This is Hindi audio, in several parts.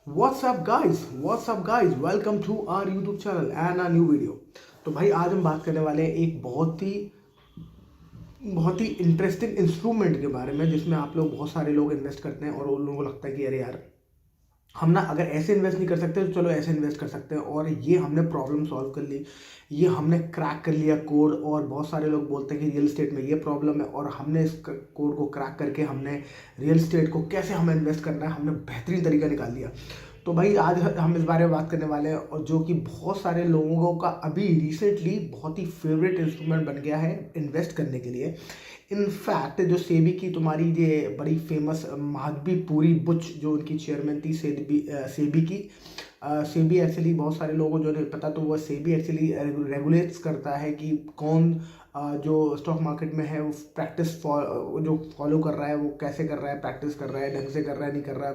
What's up guys, welcome to our YouTube channel and a new video। तो भाई आज हम बात करने वाले हैं एक बहुत ही इंटरेस्टिंग इंस्ट्रूमेंट के बारे में, जिसमें आप लोग बहुत सारे लोग इन्वेस्ट करते हैं और उन लोगों को लगता है कि अरे यार, हम ना अगर ऐसे इन्वेस्ट नहीं कर सकते तो चलो ऐसे इन्वेस्ट कर सकते हैं। और ये हमने प्रॉब्लम सॉल्व कर ली, ये हमने क्रैक कर लिया कोड। और बहुत सारे लोग बोलते हैं कि रियल एस्टेट में ये प्रॉब्लम है, और हमने इस कोड को क्रैक करके हमने रियल एस्टेट को कैसे हमें इन्वेस्ट करना है हमने बेहतरीन तरीका निकाल लिया। तो भाई आज हम इस बारे में बात करने वाले हैं, और जो कि बहुत सारे लोगों का अभी रिसेंटली बहुत ही फेवरेट इंस्ट्रूमेंट बन गया है इन्वेस्ट करने के लिए। इनफैक्ट जो सेबी की तुम्हारी ये बड़ी फेमस माधवी पूरी बुच, जो उनकी चेयरमैन थी सेबी की, सेबी एक्चुअली बहुत सारे लोगों को जो नहीं पता, तो वो सेबी एक्चुअली रेगुलेट्स करता है कि कौन जो स्टॉक मार्केट में है वो प्रैक्टिस जो फॉलो कर रहा है वो कैसे कर रहा है, प्रैक्टिस कर रहा है, ढंग से कर रहा है, नहीं कर रहा,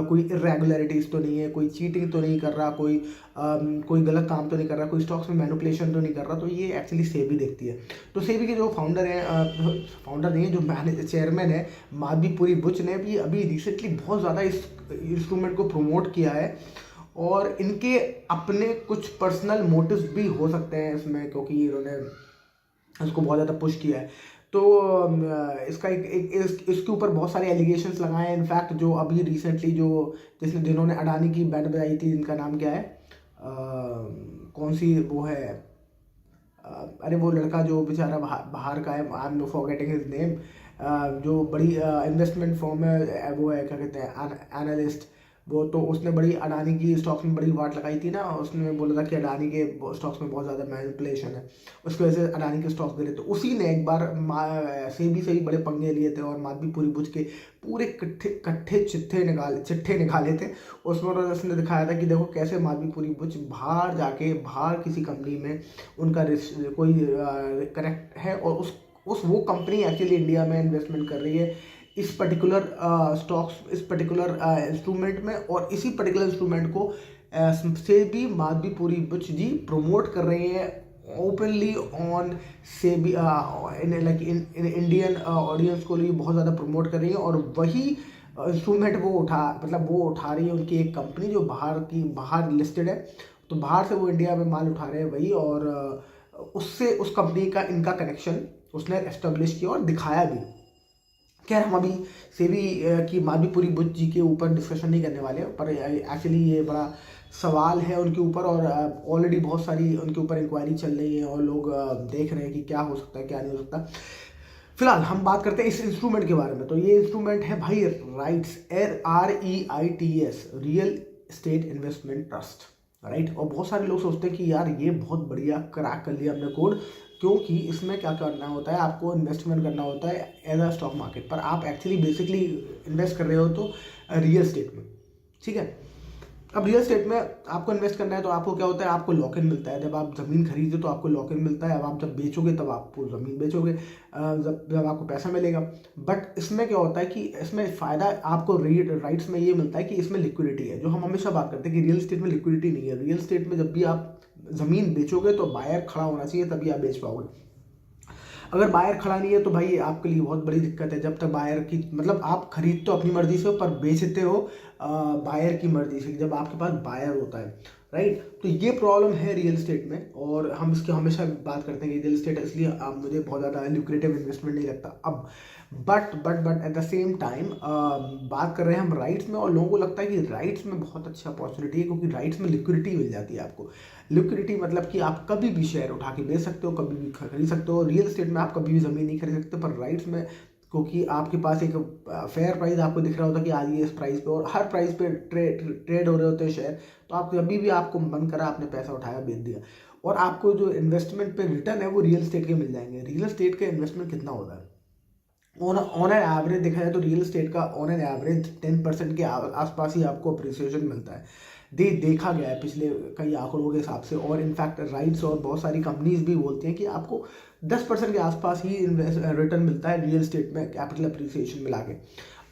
कोई इरेगुलरिटीज़ तो नहीं है, कोई चीटिंग तो नहीं कर रहा, कोई गलत काम तो नहीं कर रहा, कोई स्टॉक्स में मैनिपुलेशन तो नहीं कर रहा। तो ये एक्चुअली सेबी देखती है। तो सेबी के जो फाउंडर नहीं है, जो चेयरमैन है माधवी पूरी बुच ने भी अभी रिसेंटली बहुत ज़्यादा इस इंस्ट्रूमेंट को प्रमोट किया है। और इनके अपने कुछ पर्सनल मोटिव्स भी हो सकते हैं इसमें, क्योंकि इन्होंने इसको बहुत ज़्यादा पुश किया है। तो इसका इसके ऊपर बहुत सारे एलिगेशंस लगाए हैं। इनफैक्ट जो अभी रिसेंटली जिन्होंने अडानी की बैंड बजाई थी, इनका नाम क्या है, कौन सी वो है, अरे वो लड़का जो बेचारा बाहर का है, I am forgetting his name, जो बड़ी इन्वेस्टमेंट फॉर्म है, वो है क्या कहते हैं, एनालिस्ट। वो तो उसने बड़ी अडानी की स्टॉक्स में बड़ी वाट लगाई थी ना, उसने बोला था कि अडानी के स्टॉक्स में बहुत ज़्यादा मैनिपुलेशन है, उसकी वजह से अडानी के स्टॉक्स गिरे। तो उसी ने एक बार सेबी से ही बड़े पंगे लिए थे और माधवी पूरी बुझ के पूरे कट्ठे चिट्ठे निकाले थे। उसमें उसने दिखाया था कि देखो कैसे माधवी पूरी बुझ बाहर किसी कंपनी में उनका कोई करेक्ट है, और उस वो कंपनी एक्चुअली इंडिया में इन्वेस्टमेंट कर रही है इस पर्टिकुलर स्टॉक्स, इस पर्टिकुलर इंस्ट्रूमेंट में। और इसी पर्टिकुलर इंस्ट्रूमेंट को से भी माधवी पूरी बुच जी प्रमोट कर रहे हैं openly on SEBI, like in Indian audience को लिए बहुत ज़्यादा प्रमोट कर रही है। और वही इंस्ट्रूमेंट वो उठा रही है उनकी एक कंपनी जो बाहर लिस्टेड है, तो बाहर से वो इंडिया में माल उठा रहे हैं वही। और उससे उस कंपनी का इनका कनेक्शन उसने एस्टेब्लिश किया और दिखाया भी। खैर हम अभी सेबी की माधवी पूरी बुच जी के ऊपर डिस्कशन नहीं करने वाले, पर एक्चुअली ये बड़ा सवाल है उनके ऊपर, और ऑलरेडी बहुत सारी उनके ऊपर इंक्वायरी चल रही है और लोग देख रहे हैं कि क्या हो सकता है क्या नहीं हो सकता। फिलहाल हम बात करते हैं इस इंस्ट्रूमेंट के बारे में। तो ये इंस्ट्रूमेंट है भाई rights, REITS, real estate investment trust, right. और बहुत सारे लोग सोचते हैं कि यार ये बहुत बढ़िया क्रैक कर लिया हमने कोड, क्योंकि इसमें क्या करना होता है, आपको इन्वेस्टमेंट करना होता है एज अ स्टॉक मार्केट, पर आप एक्चुअली बेसिकली इन्वेस्ट कर रहे हो तो रियल एस्टेट में, ठीक है। अब रियल एस्टेट में आपको इन्वेस्ट करना है तो आपको क्या होता है, आपको लॉक इन मिलता है। जब आप ज़मीन खरीदते तो आपको लॉक इन मिलता है, अब आप जब बेचोगे तब आपको ज़मीन बेचोगे, जब आपको पैसा मिलेगा। बट इसमें क्या होता है कि इसमें फ़ायदा आपको राइट्स में ये मिलता है कि इसमें लिक्विडिटी है, जो हम हमेशा बात करते हैं कि रियल एस्टेट में लिक्विडिटी नहीं है। रियल एस्टेट में जब भी आप ज़मीन बेचोगे तो बायर खड़ा होना चाहिए, तभी आप बेच पाओगे। अगर बायर खड़ा नहीं है तो भाई आपके लिए बहुत बड़ी दिक्कत है। जब तक बायर की, मतलब आप खरीद तो अपनी मर्जी से हो पर बेचते हो बायर की मर्जी से, जब आपके पास बायर होता है, राइट। तो ये प्रॉब्लम है रियल एस्टेट में, और हम इसकी हमेशा बात करते हैं कि रियल एस्टेट इसलिए मुझे बहुत ज़्यादा ल्यूक्रेटिव इन्वेस्टमेंट नहीं लगता अब। But at the same time बात कर रहे हैं हम राइट्स में, और लोगों को लगता है कि राइट्स में बहुत अच्छी अपॉर्चुनिटी है, क्योंकि राइट्स में लिक्विडिटी मिल जाती है आपको। लिक्विडिटी मतलब कि आप कभी भी शेयर उठा के बेच सकते हो, कभी भी खरीद सकते हो। रियल एस्टेट में आप कभी भी ज़मीन नहीं खरीद सकते, पर राइट्स में क्योंकि आपके पास एक फेयर प्राइस आपको दिख रहा होता है कि आज ये इस प्राइस पे, और हर प्राइस पे ट्रेड हो रहे होते हैं शेयर, तो आप कभी भी आपको मन करा आपने पैसा उठाया बेच दिया, और आपको जो इन्वेस्टमेंट पे रिटर्न है वो रियल एस्टेट के मिल जाएंगे। रियल एस्टेट का इन्वेस्टमेंट कितना होता है, ऑन एन एवरेज देखा जाए तो रियल एस्टेट का ऑन एन एवरेज 10% के आसपास ही आपको अप्रिसिएशन मिलता है। देखा गया है पिछले कई आंकड़ों के हिसाब से, और इनफैक्ट राइट्स और बहुत सारी कंपनीज भी बोलती हैं कि आपको 10% के आसपास ही रिटर्न मिलता है रियल एस्टेट में, कैपिटल अप्रिसिएशन मिला के।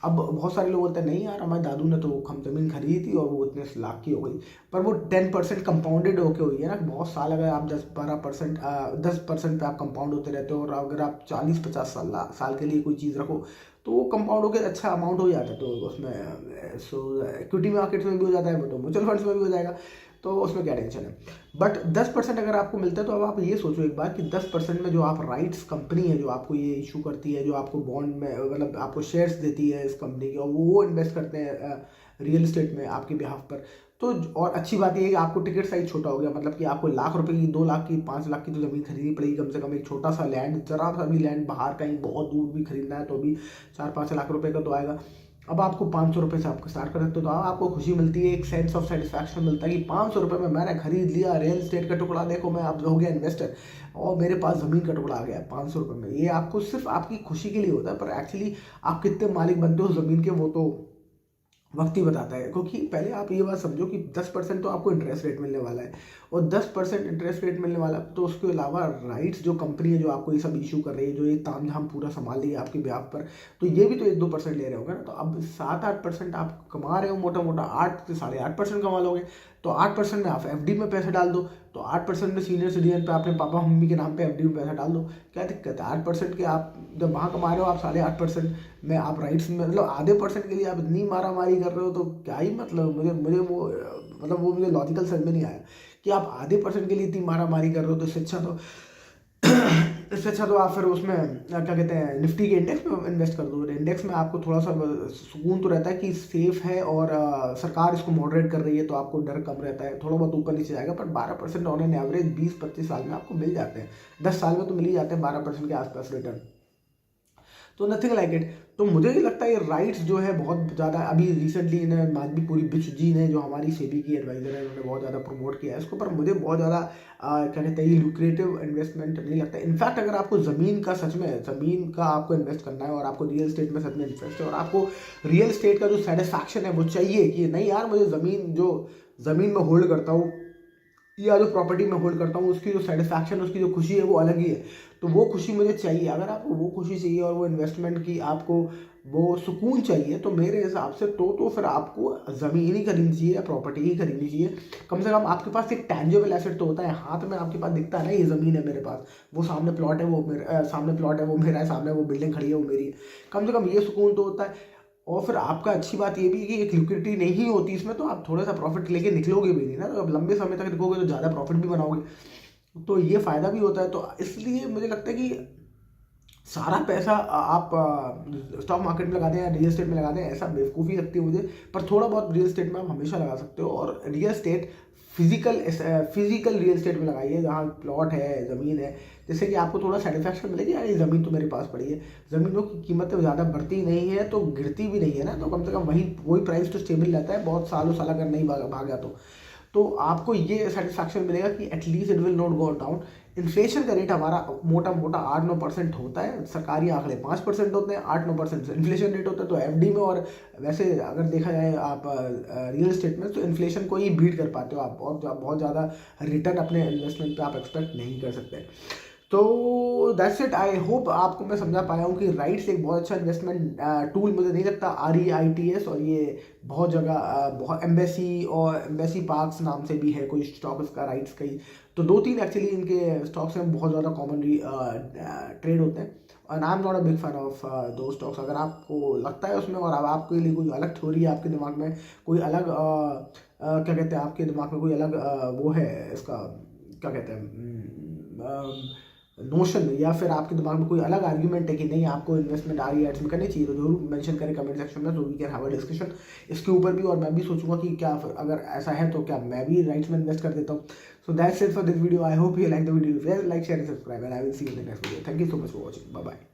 अब बहुत सारे लोग बोलते हैं नहीं यार, हमारे दादू ने तो हम ज़मीन खरीदी थी और वो इतने लाख की हो गई, पर वो 10% कंपाउंडेड होके हुई है ना। बहुत साल अगर आप 10% पे आप कंपाउंड होते रहते हो, और अगर आप 40-50 साल के लिए कोई चीज़ रखो तो वो कंपाउंड होकर अच्छा अमाउंट हो जाता है। तो उसमें सो इक्विटी मार्केट्स में भी हो जाता है, तो म्यूचुअल फंड्स में भी हो जाएगा, तो उसमें क्या टेंशन है। बट 10% अगर आपको मिलता है तो अब आप ये सोचो एक बार कि 10% में जो आप राइट्स कंपनी है जो आपको ये इशू करती है, जो आपको बॉन्ड में मतलब आपको शेयर्स देती है इस कंपनी के, और वो इन्वेस्ट करते हैं रियल एस्टेट में आपके बिहाफ पर। तो और अच्छी बात ये है कि आपको टिकट साइज छोटा हो गया, मतलब कि आपको लाख रुपए की, 2 लाख की, 5 लाख की तो ज़मीन खरीदनी पड़ेगी कम से कम। एक छोटा सा लैंड, जरा सा भी लैंड बाहर कहीं बहुत दूर भी खरीदना है तो भी 4-5 लाख रुपए का तो आएगा। अब आपको 500 रुपये से आपको स्टार्ट कर सकते हो, तो आपको खुशी मिलती है, एक सेंस ऑफ सेटिस्फैक्शन मिलता है कि 500 रुपये में मैंने खरीद लिया रियल एस्टेट का टुकड़ा। देखो मैं अब हो गया इन्वेस्टर और मेरे पास ज़मीन का टुकड़ा आ गया 500 रुपये में। ये आपको सिर्फ आपकी खुशी के लिए होता है, पर एक्चुअली आप कितने मालिक बनते हो ज़मीन के वो तो वक्त ही बताता है। क्योंकि पहले आप ये बात समझो कि 10% तो आपको इंटरेस्ट रेट मिलने वाला है, और 10% इंटरेस्ट रेट मिलने वाला, तो उसके अलावा राइट्स जो कंपनी है जो आपको ये सब इशू कर रही है, जो ये तामझाम पूरा संभाल रही है आपके ब्याज पर, तो ये भी तो 1-2% ले रहे होगा ना। तो अब 7-8% आप कमा रहे हो, मोटा मोटा 8 से 8.5% कमा लोगे, तो 8% में आप एफडी में पैसे डाल दो, तो 8% में सीनियर सिटीजन पे अपने पापा मम्मी के नाम पे एफडी में पैसा डाल दो, क्या दिक्कत है। 8% के आप जब वहाँ कमा रहे हो आप 8.5% में आप राइट्स में मतलब आधे परसेंट के लिए आप इतनी मारा मारी कर रहे हो, तो क्या ही मतलब। मुझे वो मतलब वो मुझे लॉजिकल समझ में नहीं आया कि आप आधे परसेंट के लिए इतनी मारा मारी कर रहे हो। तो इससे अच्छा तो आप फिर उसमें क्या कहते हैं निफ्टी के इंडेक्स में इन्वेस्ट कर दो। इंडेक्स में आपको थोड़ा सा सुकून तो रहता है कि सेफ है, और सरकार इसको मॉडरेट कर रही है, तो आपको डर कम रहता है। थोड़ा बहुत ऊपर नीचे जाएगा, पर 12% ऑन एन एवरेज 20-25 साल में आपको मिल जाते हैं। 10 साल में तो मिल ही जाते हैं 12% के आसपास रिटर्न, तो नथिंग लाइक इट। तो मुझे ये लगता है ये राइट्स जो है बहुत ज़्यादा अभी रिसेंटली इन्हें माधवीपुरी बिच जी ने, जो हमारी सेबी की एडवाइजर है, उन्होंने बहुत ज़्यादा प्रमोट किया है इसको। पर मुझे बहुत ज़्यादा क्या कहते हैं ये लुक्रेटिव इन्वेस्टमेंट नहीं लगता। इनफैक्ट अगर आपको ज़मीन का सच में ज़मीन का आपको इन्वेस्ट करना है, और आपको रियल एस्टेट में सच में इंटरेस्ट है, और आपको रियल एस्टेट का जो सेटिस्फैक्शन है वो चाहिए कि नहीं यार मुझे ज़मीन में होल्ड करता हूँ या जो प्रॉपर्टी में होल्ड करता हूँ उसकी जो सेटिस्फैक्शन, उसकी जो खुशी है वो अलग ही है, तो वो खुशी मुझे चाहिए। अगर आपको वो खुशी चाहिए और वो इन्वेस्टमेंट की आपको वो सुकून चाहिए, तो मेरे हिसाब से तो फिर आपको ज़मीन ही खरीदनी चाहिए या प्रॉपर्टी ही खरीदनी चाहिए। कम से कम आपके पास एक टैंजिबल एसेट तो होता है, हाथ में आपके पास दिखता है ना ये ज़मीन है मेरे पास, वो सामने प्लॉट है वो मेरा, सामने प्लॉट है वो मेरा है, सामने वो बिल्डिंग खड़ी है वो मेरी है। कम से कम ये सुकून तो होता है। और फिर आपका अच्छी बात ये भी है कि एक लिक्विडिटी नहीं होती इसमें, तो आप थोड़ा सा प्रॉफिट लेके निकलोगे भी नहीं ना, तो अब लंबे समय तक रखोगे तो ज़्यादा प्रॉफिट भी बनाओगे, तो ये फ़ायदा भी होता है। तो इसलिए मुझे लगता है कि सारा पैसा आप स्टॉक मार्केट में लगाते हैं या रियल एस्टेट में लगाते हैं, ऐसा बेवकूफ़ी लगती है मुझे। पर थोड़ा बहुत रियल एस्टेट में आप हमेशा लगा सकते हो, और real estate physical real estate में लगाइए जहाँ प्लॉट है, ज़मीन है, जिससे कि आपको थोड़ा सेटिस्फैक्शन मिलेगी, यार ये ज़मीन तो मेरे पास पड़ी है। ज़मीनों की कीमतें ज़्यादा बढ़ती नहीं है तो गिरती भी नहीं है ना, तो कम से कम वही प्राइस तो स्टेबल रहता है बहुत सालों साल अगर नहीं भागा तो आपको ये सेटिस्फैक्शन मिलेगा कि at least it will not go down. Inflation का रेट हमारा मोटा मोटा 8-9% होता है, सरकारी आंकड़े 5% होते हैं, 8-9% इन्फ्लेशन रेट होता है। तो एफडी में और वैसे अगर देखा जाए आप रियल एस्टेट में, तो इन्फ्लेशन को ही बीट कर पाते हो आप, बहुत ज़्यादा रिटर्न अपने इन्वेस्टमेंट पे आप एक्सपेक्ट नहीं कर सकते। तो दैट्स इट। आई होप आपको मैं समझा पाया हूँ कि राइट्स एक बहुत अच्छा इन्वेस्टमेंट टूल मुझे नहीं लगता, REITS, और ये बहुत जगह बहुत एम्बेसी पार्क्स नाम से भी है कोई स्टॉक इसका राइट्स का ही। तो 2-3 एक्चुअली इनके स्टॉक्स में बहुत ज़्यादा कॉमनली ट्रेड होते हैं, और I am not a big fan of दो स्टॉक्स। अगर आपको लगता है उसमें और अब आपके लिए कोई अलग थ्योरी है आपके दिमाग में, कोई अलग क्या कहते हैं आपके दिमाग में कोई अलग वो है इसका क्या कहते हैं नोशन, या फिर आपके दिमाग में कोई अलग आर्ग्यूमेंट है कि नहीं आपको इन्वेस्टमेंट REITs में करनी चाहिए, तो जरूर मेंशन करें कमेंट सेक्शन में, तो we can have a discussion इसके ऊपर भी। और मैं भी सोचूंगा कि क्या अगर ऐसा है तो क्या मैं भी राइट्स में इन्वेस्ट कर देता हूँ। So that's it for this video. I hope you like the video. Like share and subscribe, and I will see you in the next video. Thank you so much for watching. Bye bye.